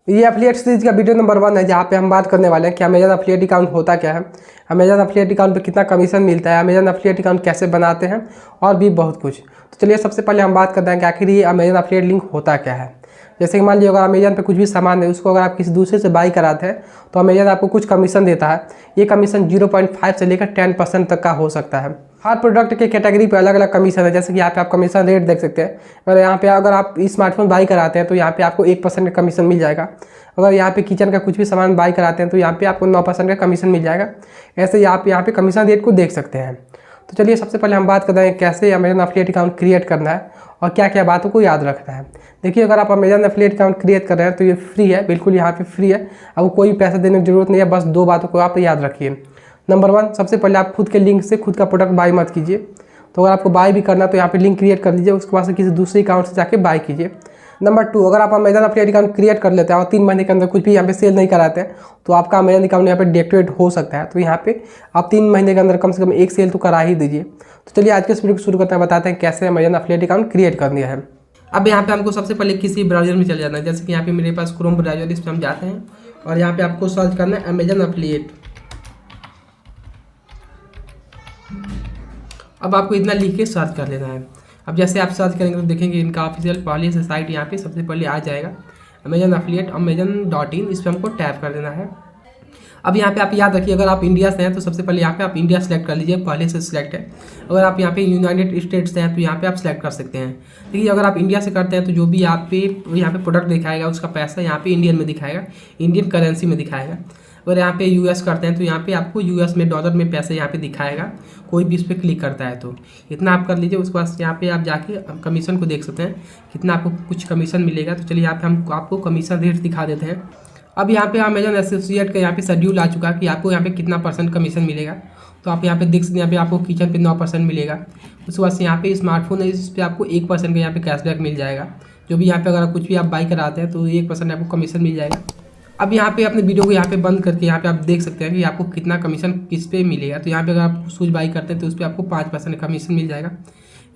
ये affiliate series का video number 1 है, जहाँ पे हम बात करने वाले हैं कि अमेजन एफिलिएट अकाउंट होता क्या है, अमेजन एफिलिएट अकाउंट पे कितना कमीशन मिलता है, अमेजन एफिलिएट अकाउंट कैसे बनाते हैं और भी बहुत कुछ। तो चलिए सबसे पहले हम बात करते हैं कि आखिर ये अमेजन एफिलिएट लिंक होता क्या है। जैसे कि मान लीजिए अगर अमेजन पे कुछ भी सामान है, उसको अगर आप किसी दूसरे से बाई कराते हैं तो अमेजन आपको कुछ कमीशन देता है। ये कमीशन 0.5 से लेकर 10% तक का हो सकता है। हर प्रोडक्ट के कैटेगरी पे अलग अलग कमीशन है। जैसे कि यहाँ पे आप कमीशन रेट देख सकते हैं। अगर आप स्मार्टफोन बाई कराते हैं तो यहाँ पे आपको 1% का कमीशन मिल जाएगा। अगर यहाँ पे किचन का कुछ भी सामान बाई कराते हैं तो यहाँ पे आपको 9% का कमीशन मिल जाएगा। ऐसे ही आप यहाँ पे कमीशन रेट को देख सकते हैं। तो चलिए सबसे पहले हम बात करते हैं कैसे अमेजन एफिलिएट अकाउंट क्रिएट करना है और क्या क्या बातों को याद रखना है। देखिए, अगर आप अमेजन एफिलिएट अकाउंट क्रिएट कर रहे हैं तो ये फ्री है, बिल्कुल यहाँ पे फ्री है। आपको कोई पैसा देने की जरूरत नहीं है। बस 2 बातों को आप याद रखिए। नंबर 1, सबसे पहले आप खुद के लिंक से खुद का प्रोडक्ट बाई मत कीजिए। तो अगर आपको बाई भी करना तो यहाँ पे लिंक क्रिएट कर लीजिए, उसके बाद से किसी दूसरे अकाउंट से जाके बाई कीजिए। नंबर 2, अगर आप अमेजन एफिलिएट अकाउंट क्रिएट कर लेते हैं और 3 महीने के अंदर कुछ भी यहाँ पे सेल नहीं कराते हैं तो आपका अमेजन अकाउंट यहाँ पे डीएक्टिवेट हो सकता है। तो यहाँ पे आप 3 महीने के अंदर कम से कम 1 सेल तो करा ही दीजिए। तो चलिए आज के इस वीडियो को शुरू करते हैं, बताते हैं कैसे अमेजन एफिलिएट अकाउंट क्रिएट करनी है। अब यहाँ पे हमको सबसे पहले किसी ब्राउजर में चले जाना है। जैसे कि यहाँ पे मेरे पास क्रोम ब्राउजर, इस पर हम जाते हैं और यहाँ पे आपको सर्च करना है अमेजन एफिलिएट। अब आपको इतना लिख के सर्च कर लेना है। अब जैसे आप सर्च करेंगे तो देखेंगे इनका ऑफिशियल पहले से साइट यहाँ पे सबसे पहले आ जाएगा, अमेजन एफिलिएट amazon.in। इस पर हमको टैप कर देना है। अब यहाँ पे आप याद रखिए, अगर आप इंडिया से हैं तो सबसे पहले यहाँ पे आप इंडिया सेलेक्ट कर लीजिए, पहले से सिलेक्ट है। अगर आप यहाँ पे यूनाइटेड स्टेट्स से हैं तो यहाँ पे आप सेलेक्ट कर सकते हैं। देखिए, अगर आप इंडिया से करते हैं तो जो भी आप पे यहाँ पे प्रोडक्ट दिखाएगा उसका पैसा यहाँ पे इंडियन में दिखाएगा, इंडियन करेंसी में दिखाएगा। अगर यहाँ पे यूएस करते हैं तो यहाँ पे आपको यूएस में डॉलर में पैसे यहाँ पे दिखाएगा, कोई भी इस पर क्लिक करता है तो इतना आप कर लीजिए। उसके बाद यहाँ पे आप जाके कमीशन को देख सकते हैं कितना आपको कुछ कमीशन मिलेगा। तो चलिए यहाँ पे हम आपको कमीशन रेट दिखा देते हैं। अब यहाँ पे अमेजन एसोसिएट का यहाँ पे शेड्यूल आ चुका है कि आपको यहाँ पे कितना % कमीशन मिलेगा। तो आप यहाँ पे देख सकते हैं, यहाँ पे आपको किचन पे 9% मिलेगा। उसके बाद से यहाँ पे स्मार्टफोन है, इस पर आपको 1% का यहाँ पे कैशबैक मिल जाएगा। जो भी यहाँ पे अगर कुछ भी आप बाई कराते हैं तो 1% आपको कमीशन मिल जाएगा। अब यहाँ पे अपने वीडियो को यहाँ पे बंद करके यहाँ पे आप देख सकते हैं कि आपको कितना कमीशन किस पे मिलेगा। तो यहाँ पे अगर आप शूज बाई करते हैं तो उस पर आपको 5% कमीशन मिल जाएगा।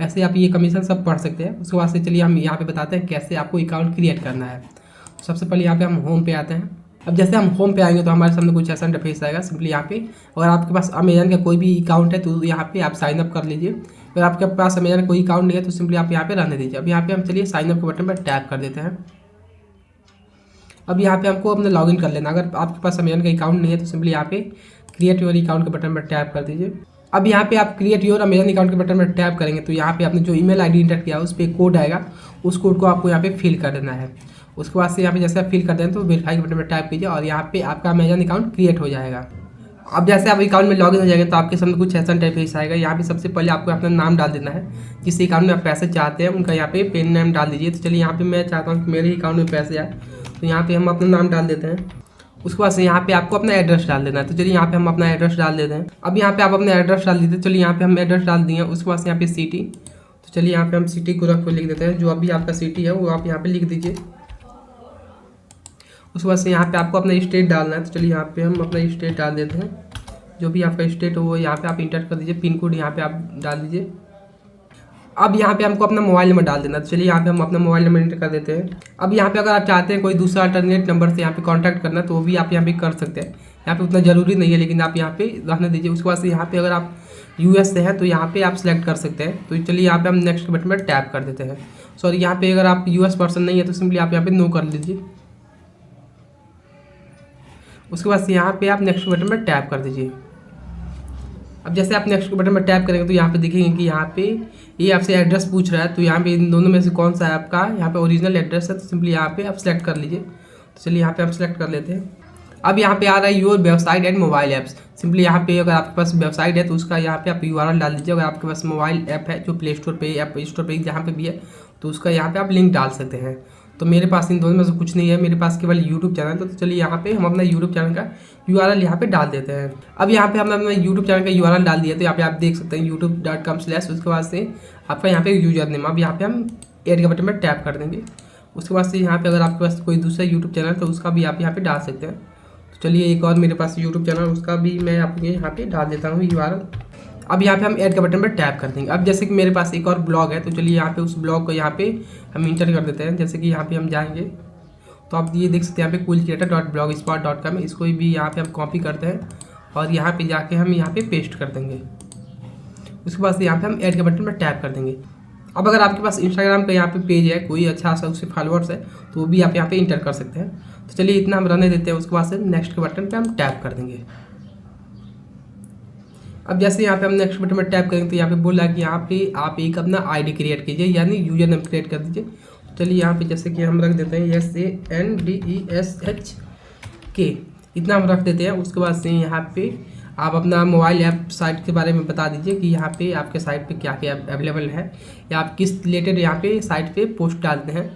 ऐसे आप ये कमीशन सब पढ़ सकते हैं। उसके बाद से चलिए हम यहाँ पे बताते हैं कैसे आपको अकाउंट क्रिएट करना है। सबसे पहले यहाँ पे हम होम पे आते हैं। अब जैसे हम होम पे आएंगे तो हमारे सामने कुछ ऐसा इंटरफेस आएगा। सिंपली यहाँ पे अगर आपके पास अमेजन का कोई भी अकाउंट है तो यहाँ पे आप साइन अप कर लीजिए। अगर आपके पास अमेजन का कोई अकाउंट नहीं है तो सिंपली आप यहाँ पे रहने दीजिए। अब यहाँ पे हम चलिए साइन अप के बटन पर टैप कर देते हैं। अब यहाँ पे हमको अपने लॉगिन कर लेना। अगर आपके पास अमेजन का अकाउंट नहीं है तो सिंपली यहाँ पे क्रिएट योर अकाउंट के बटन पर टैप कर दीजिए। अब यहाँ पे आप क्रिएट योर अमेजन अकाउंट के बटन पर टैप करेंगे तो यहाँ पे आपने जो ईमेल आईडी इंटर किया उस पर कोड आएगा, उस कोड को आपको यहाँ पे फिल कर देना है। उसके बाद से यहाँ पे जैसे आप फिल कर दें तो वेरीफाई के बटन पर टैप कीजिए और यहाँ पे आपका अमेजन अकाउंट क्रिएट हो जाएगा। अब जैसे आप अकाउंट में लॉगिन हो जाएंगे तो आपके सामने कुछ ऐसा इंटरफेस आएगा। यहाँ पे सबसे पहले आपको अपना नाम डाल देना है। जिस अकाउंट में आप पैसे चाहते हैं उनका यहाँ पे पेन नेम डाल दीजिए। तो चलिए यहाँ पे मैं चाहता हूँ कि मेरे अकाउंट में पैसे आए, तो यहाँ पे हम अपना नाम डाल देते हैं। उसके बाद से यहाँ पे आपको अपना एड्रेस डाल देना है। तो चलिए यहाँ पे हम अपना एड्रेस डाल देते हैं। अब यहाँ पे आप अपना एड्रेस डाल दीजिए। चलिए यहाँ पे हम एड्रेस डाल दिए। उसके बाद से यहाँ पे सिटी, तो चलिए यहाँ पे हम सिटी गोरखपुर लिख देते हैं। जो अभी आपका सिटी है वो आप यहाँ पे लिख दीजिए। उसके बाद से यहाँ पे आपको अपना स्टेट डालना है। तो चलिए यहाँ पे हम अपना स्टेट डाल देते हैं। जो भी आपका स्टेट हो वो यहाँ पे आप इंटर कर दीजिए। पिन कोड यहाँ पे आप डाल दीजिए। अब यहाँ पे हमको अपना मोबाइल नंबर डाल देना। तो चलिए यहाँ पे हम अपना मोबाइल नंबर इंटर कर देते हैं। अब यहाँ पे अगर आप चाहते हैं कोई दूसरा अल्टरनेट नंबर से यहाँ पे कांटेक्ट करना तो वो भी आप यहाँ पे कर सकते हैं। यहाँ पे उतना ज़रूरी नहीं है, लेकिन आप यहाँ पे रहने दीजिए। उसके बाद से यहाँ पे अगर आप यूएस से हैं तो यहाँ पे आप सिलेक्ट कर सकते हैं। तो चलिए यहाँ पे हम नेक्स्ट बटन पर टैप कर देते हैं। सॉरी, यहाँ पे अगर आप यूएस पर्सन नहीं है तो सिंपली आप यहाँ पे नो कर लीजिए। उसके बाद से यहाँ पे आप नेक्स्ट बटन पर टैप कर दीजिए। अब जैसे आप नेक्स्ट बटन पर टैप करेंगे तो यहाँ पे देखेंगे कि यहाँ पे ये आपसे एड्रेस पूछ रहा है। तो यहाँ पे इन दोनों में से कौन सा है आपका यहाँ पे ओरिजिनल एड्रेस है, तो सिंपली यहाँ पे आप सेलेक्ट कर लीजिए। तो चलिए यहाँ पे आप सेलेक्ट कर लेते हैं। अब यहाँ पे आ रहा है your website and mobile apps. Simply यहाँ पे अगर आपके पास वेबसाइट है तो उसका यहाँ पे आप URL डाल दीजिए। अगर आपके पास मोबाइल ऐप है जो प्ले स्टोर पे, ऐप स्टोर पे, जहाँ पे भी है तो उसका यहाँ पे आप लिंक डाल सकते हैं। तो मेरे पास इन दोनों में से कुछ नहीं है, मेरे पास केवल यूट्यूब चैनल। तो चलिए यहाँ पे हम अपना यूट्यूब चैनल का URL यहाँ पे डाल देते हैं। अब यहाँ पे हमने अपना यूट्यूब चैनल का URL डाल दिया। तो यहाँ पे आप देख सकते हैं youtube.com/। उसके बाद से आपका यहाँ पे यूजर नेम, अब यहाँ पे हम ऐड के बटन पर टैप कर देंगे। उसके बाद से यहाँ पे अगर आपके पास कोई दूसरा यूट्यूब चैनल तो उसका भी आप यहाँ पे डाल सकते हैं। तो चलिए एक और मेरे पास यूट्यूब चैनल, उसका भी मैं आपको यहाँ पे डाल देता हूँ URL। अब यहाँ पे हम ऐड के बटन पर टैप कर देंगे। अब जैसे कि मेरे पास एक और ब्लॉग है तो चलिए यहाँ पे उस ब्लॉग को यहाँ पे हम इंटर कर देते हैं। जैसे कि यहाँ पे हम जाएंगे तो आप ये देख सकते हैं यहाँ पे coolcreator.blogspot.com, इसको भी यहाँ पे हम कॉपी करते हैं और यहाँ पे जाके हम यहाँ पे पेस्ट कर देंगे। उसके बाद यहाँ पे हम ऐड के बटन पर टैप कर देंगे। अब अगर आपके पास इंस्टाग्राम का यहाँ पे पेज है, कोई अच्छा सा उससे फॉलोअर्स है, तो वो भी आप यहाँ पे इंटर कर सकते हैं। तो चलिए इतना हम रहने देते हैं। उसके बाद से नेक्स्ट के बटन पे हम टैप कर देंगे। अब जैसे यहाँ पे हम नेक्स्ट बटन पर टैप करेंगे तो यहाँ पे बोला कि यहाँ पे आप एक अपना आईडी क्रिएट कीजिए, यानी यूजर नेम क्रिएट कर दीजिए। तो चलिए यहाँ पे जैसे कि हम रख देते हैं SANDESHK, इतना हम रख देते हैं। उसके बाद से यहाँ पे आप अपना मोबाइल ऐप साइट के बारे में बता दीजिए कि यहाँ पे आपके साइट पे क्या क्या अवेलेबल है, या आप किस रिलेटेड यहाँ पे साइट पे पोस्ट डालते हैं।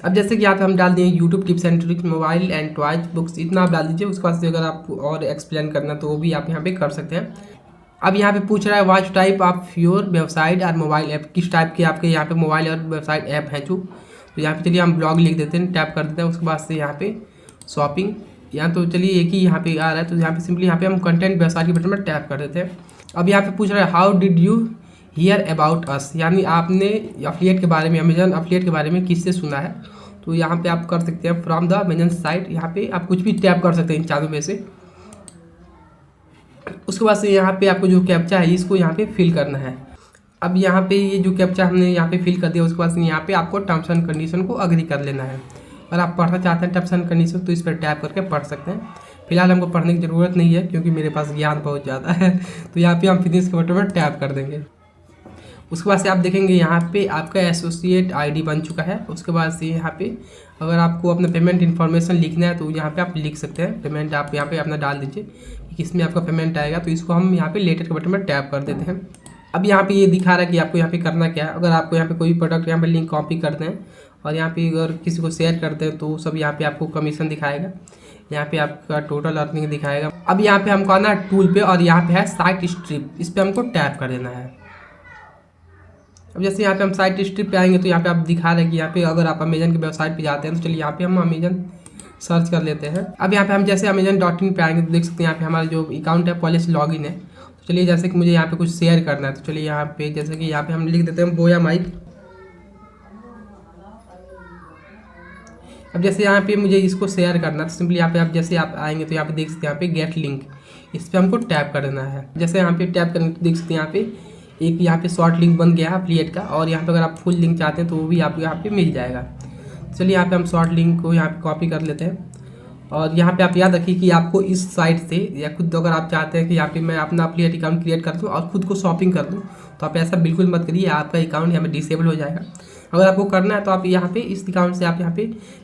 अब जैसे कि यहाँ पे हम डाल दिए YouTube tips and tricks mobile and toys books, इतना आप डाल दीजिए। उसके बाद से अगर आप और एक्सप्लेन करना तो वो भी आप यहाँ पे कर सकते हैं। अब यहाँ पे पूछ रहा है what type of your website और मोबाइल ऐप, किस टाइप के आपके यहाँ पे मोबाइल और वेबसाइट ऐप हैं जो। तो यहाँ पे चलिए हम ब्लॉग लिख देते हैं, टैप कर देते हैं। उसके बाद से यहाँ पे शॉपिंग, यहाँ तो चलिए एक ही यहाँ पे आ रहा है, तो यहाँ पे सिंपली यहाँ पे हम कंटेंट वेबसाइट के बटन पर टैप कर देते हैं। अब यहाँ पे पूछ रहा है how did you here about us, यानी आपने एफिलिएट के बारे में, अमेजन एफिलिएट के बारे में किससे सुना है। तो यहाँ पे आप कर सकते हैं फ्रॉम द अमेजन साइट, यहाँ पे आप कुछ भी टैप कर सकते हैं इन चारों में से। उसके बाद से यहाँ पे आपको जो कैप्चा है इसको यहाँ पे फिल करना है। अब यहाँ पे ये जो कैप्चा हमने यहाँ पे फिल कर दिया, उसके बाद से यहाँ पे आपको टर्म्स एंड कंडीशन को अग्री कर लेना है। अगर आप पढ़ना चाहते हैं टर्म्स एंड कंडीशन तो इस पर टैप करके पढ़ सकते हैं। फिलहाल हमको पढ़ने की ज़रूरत नहीं है क्योंकि मेरे पास ज्ञान बहुत ज़्यादा है। तो यहाँ पे हम फिनिश के बटन पर टैप कर देंगे। उसके बाद से आप देखेंगे यहाँ पे आपका एसोसिएट आईडी बन चुका है। उसके बाद से यहाँ पे अगर आपको अपना पेमेंट इन्फॉर्मेशन लिखना है तो यहाँ पे आप लिख सकते हैं। पेमेंट आप यहाँ पे अपना डाल दीजिए कि किसमें आपका पेमेंट आएगा। तो इसको हम यहाँ पे लेटर के बटन पर टैप कर देते हैं। अब यहाँ पे ये दिखा रहा है कि आपको यहाँ पे करना क्या है। अगर आपको यहाँ पे कोई प्रोडक्ट यहाँ पे लिंक कॉपी करते हैं और यहाँ पे अगर किसी को शेयर करते हैं तो सब यहाँ पे आपको कमीशन दिखाएगा, यहाँ पे आपका टोटल अर्निंग दिखाएगा। अब यहाँ पे हमको आना है टूल पे और यहाँ पे है साइट स्ट्रिप, इस पर हमको टैप कर देना है। अब जैसे यहाँ पे हम साइट स्ट्रिप पे आएंगे तो यहाँ पे आप दिखा रहे हैं कि यहाँ पे अगर आप अमेजन की वेबसाइट पे जाते हैं तो चलिए यहाँ पे हम अमेजन सर्च कर लेते हैं। अब यहाँ पे हम जैसे अमेजन.in पे आएंगे तो देख सकते हैं यहाँ पे हमारा जो अकाउंट है पहले से लॉगिन है। तो चलिए जैसे कि मुझे यहाँ पे कुछ शेयर करना है तो चलिए यहाँ पे जैसे कि यहाँ पे हम लिख देते हैं बोया माइक। अब जैसे यहाँ पे मुझे इसको शेयर करना है तो सिंपली यहाँ पे आप जैसे आप आएंगे तो यहाँ पे देख सकते हैं यहाँ पे गेट लिंक, इस पर हमको टैप कर देना है। जैसे यहाँ पे टैप करेंगे तो देख सकते हैं यहाँ पे एक यहाँ पे शॉर्ट लिंक बन गया है एफिलिएट का, और यहाँ पे अगर आप फुल लिंक चाहते हैं तो वो भी आपको यहाँ पे मिल जाएगा। चलिए यहाँ पे हम शॉर्ट लिंक को यहाँ पे कॉपी कर लेते हैं और यहाँ पे आप याद रखिए कि आपको इस साइट से या खुद अगर आप चाहते हैं कि यहाँ पे मैं अपना एफिलिएट अकाउंट क्रिएट कर दूँ और खुद को शॉपिंग कर दूँ तो आप ऐसा बिल्कुल मत करिए, आपका अकाउंट यहाँ पे डिसेबल हो जाएगा। अगर आपको करना है तो आप यहाँ पे इस अकाउंट से आप यहाँ पे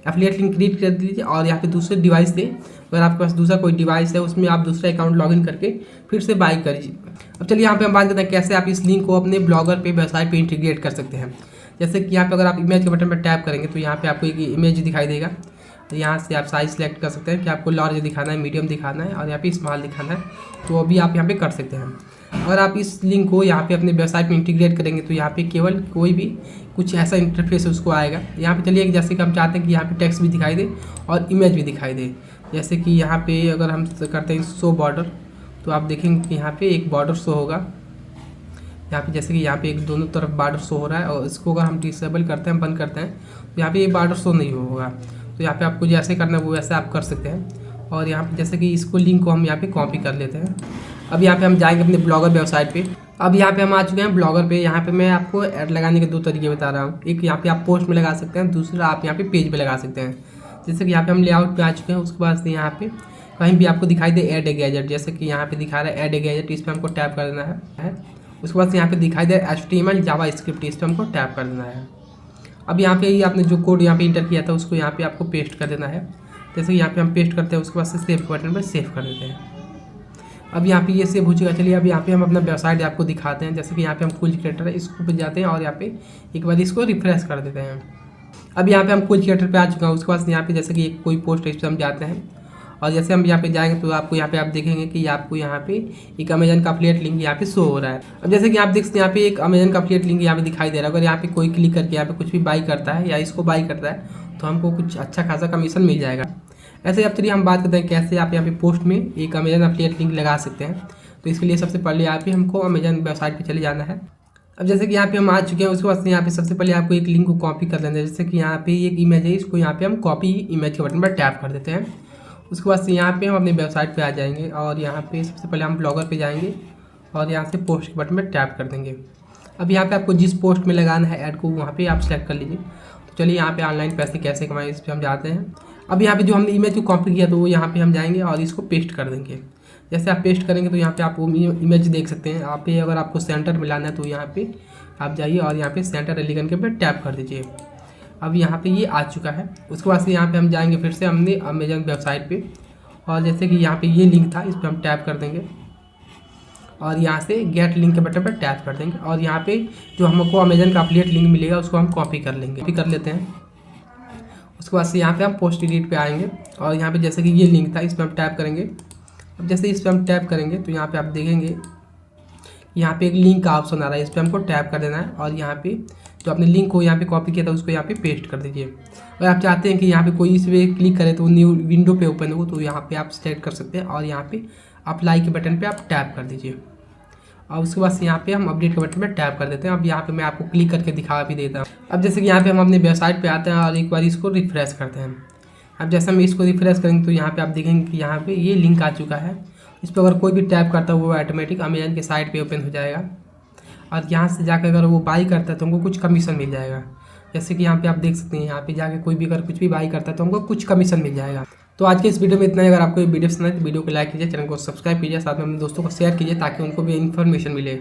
एफिलिएट लिंक क्रिएट कर दीजिए और यहाँ पे दूसरे डिवाइस से, अगर आपके पास दूसरा कोई डिवाइस है उसमें आप दूसरा अकाउंट लॉगिन करके फिर से बाय करिए। अब चलिए यहाँ पे हम बात करते हैं कैसे आप इस लिंक को अपने ब्लॉगर पे वेबसाइट पे इंटीग्रेट कर सकते हैं। जैसे कि यहाँ पे अगर आप इमेज के बटन पर टैप करेंगे तो यहाँ पे आपको एक इमेज दिखाई देगा। तो यहाँ से आप साइज सेलेक्ट कर सकते हैं कि आपको लार्ज दिखाना है, मीडियम दिखाना है और यहाँ पे स्मॉल दिखाना है, तो वो भी आप यहाँ पे कर सकते हैं। अगर आप इस लिंक को यहाँ पे अपने वेबसाइट में इंटीग्रेट करेंगे तो यहाँ पे केवल कोई भी कुछ ऐसा इंटरफेस उसको आएगा। यहाँ पे चलिए जैसे कि हम चाहते हैं कि यहाँ पे टेक्स्ट भी दिखाई दे और इमेज भी दिखाई दे। जैसे कि यहाँ पे अगर हम करते हैं शो बॉर्डर तो आप देखेंगे कि यहाँ पे एक बॉर्डर शो होगा। यहाँ पे जैसे कि यहाँ पे एक दोनों तरफ बॉर्डर शो हो रहा है और इसको अगर हम डिसेबल करते हैं, बंद करते हैं तो यहाँ पे ये बॉर्डर शो नहीं होगा। तो यहाँ पे आपको जैसे करना है वो वैसे आप कर सकते हैं। और यहाँ पे जैसे कि इसको लिंक को हम यहाँ पे कॉपी कर लेते हैं। अब यहाँ पे हम जाएंगे अपने ब्लॉगर वेबसाइट पे। अब यहाँ पे हम आ चुके हैं ब्लॉगर पे। यहाँ पे मैं आपको ऐड लगाने के दो तरीके बता रहा हूँ। एक यहाँ पे आप पोस्ट में लगा सकते हैं, दूसरा आप यहाँ पे पेज पे लगा सकते हैं। जैसे कि यहाँ पे हम लेआउट पे आ चुके हैं। उसके बाद से यहाँ पे कहीं भी आपको दिखाई दे ऐड ए गैजेट, जैसे कि यहाँ पे दिखा रहा है ऐड ए गैजेट, इस पर हमको टैप कर देना है। उसके बाद से यहाँ पे दिखाई दे HTML जावास्क्रिप्ट, इस पर हमको टैप कर देना है। अब यहाँ पे आपने जो कोड यहाँ पे इंटर किया था उसको यहाँ पे आपको पेस्ट कर देना है। जैसे कि यहाँ पे हम पेस्ट करते हैं उसके बाद से सेव बटन पर सेव कर देते हैं। अब यहाँ पे ये सेव हो चुका। चलिए अब यहाँ पे हम अपना वेबसाइट आपको दिखाते हैं। जैसे कि यहाँ पे हम कूल क्रिएटर है, इसको पे जाते हैं और यहाँ पे एक बार इसको रिफ्रेश कर देते हैं। अब यहाँ पे हम कूल क्रिएटर पे आ चुका हूँ। उसके बाद यहाँ पे जैसे कि कोई पोस्ट है इस पर हम जाते हैं और जैसे हम यहाँ पे जाएंगे तो आपको यहाँ पे आप देखेंगे कि आपको यहाँ पे एक अमेजन का एफिलिएट लिंक यहाँ पे शो हो रहा है। अब जैसे कि आप देख सकते हैं यहाँ पे एक अमेजन का एफिलिएट लिंक यहाँ पे दिखाई दे रहा है। अगर यहाँ पे कोई क्लिक करके यहाँ पे कुछ भी बाई करता है या इसको बाई करता है तो हमको कुछ अच्छा खासा कमीशन मिल जाएगा। ऐसे अब चलिए हम बात करते हैं कैसे आप यहाँ पे पोस्ट में एक अमेजन एफिलिएट लिंक लगा सकते हैं। तो इसके लिए सबसे पहले यहाँ पे हमको अमेजन वेबसाइट पे चले जाना है। अब जैसे कि यहाँ पे हम आ चुके हैं, उसके बाद से यहाँ पे सबसे पहले आपको एक लिंक को कॉपी कर लेना है। जैसे कि यहाँ पे एक इमेज है, इसको यहाँ पे हम कॉपी इमेज के बटन पर टैप कर देते हैं। उसके बाद से यहाँ पे हम अपनी वेबसाइट पे आ जाएंगे और यहाँ पे सबसे पहले हम ब्लॉगर पे जाएंगे और यहाँ से पोस्ट के बटन पर टैप कर देंगे। अब यहाँ पे आपको जिस पोस्ट में लगाना है ऐड को वहाँ पे आप सेलेक्ट कर लीजिए। तो चलिए यहाँ पे ऑनलाइन पैसे कैसे कमाएं इस पर हम जाते हैं। अब यहाँ पे जो हमने इमेज को कॉपी किया तो वो यहाँ पे हम जाएंगे और इसको पेस्ट कर देंगे। जैसे आप पेस्ट करेंगे तो यहाँ पे आप वो इमेज देख सकते हैं। आप पे अगर आपको सेंटर में लाना है तो यहाँ पे आप जाइए और यहाँ पे सेंटर एलिगन के पे टैप कर दीजिए। अब यहाँ पे ये आ चुका है। उसके बाद से यहाँ पे हम जाएंगे फिर से हमने अमेजन वेबसाइट पे और जैसे कि यहाँ पे ये लिंक था इस पर हम टैप कर देंगे और यहाँ से गेट लिंक के बटन पर टैप कर देंगे और यहाँ पे जो हमको अमेजन का एफिलिएट लिंक मिलेगा उसको हम कॉपी कर लेंगे, कॉपी कर लेते हैं। उसके बाद से यहाँ पे हम पोस्ट एडिट पे आएंगे और यहाँ पे जैसे कि ये लिंक था इस पर हम टैप करेंगे। अब जैसे इस पर हम टैप करेंगे तो यहाँ पे आप देखेंगे यहाँ पे एक लिंक का ऑप्शन आ रहा है, इस पर हमको टैप कर देना है और यहाँ पे जो आपने लिंक को यहाँ पे कॉपी किया था उसको यहाँ पे पेस्ट कर दीजिए। अगर आप चाहते हैं कि यहाँ पे कोई इस पर क्लिक करे तो न्यू विंडो पे ओपन हो तो यहाँ पे आप सेलेक्ट कर सकते हैं और यहाँ पे अप्लाई के बटन पे आप टैप कर दीजिए और उसके बाद से यहाँ पे हम अपडेट के बटन पे टैप कर देते हैं। अब यहाँ पे मैं आपको क्लिक करके दिखा भी देता हूँ। अब जैसे कि यहाँ पे हम अपनी वेबसाइट पे आते हैं और एक बार इसको रिफ्रेश करते हैं। अब जैसे हम इसको रिफ्रेश करेंगे तो यहाँ पे आप देखेंगे कि यहाँ पे ये लिंक आ चुका है। इस पर अगर कोई भी टैप करता है वो ऑटोमेटिक अमेजन के साइट पे ओपन हो जाएगा और यहाँ से जाकर अगर वो बाई करता है तो हमको कुछ कमीशन मिल जाएगा। जैसे कि यहाँ पे आप देख सकते हैं यहाँ पे जाके कोई भी अगर कुछ भी बाई करता है तो हमको कुछ कमीशन मिल जाएगा। तो आज के इस वीडियो में इतना ही। अगर आपको ये वीडियो पसंद है तो वीडियो को लाइक कीजिए, चैनल को सब्सक्राइब कीजिए, साथ में अपने दोस्तों को शेयर कीजिए ताकि उनको भी इन्फॉर्मेशन मिले।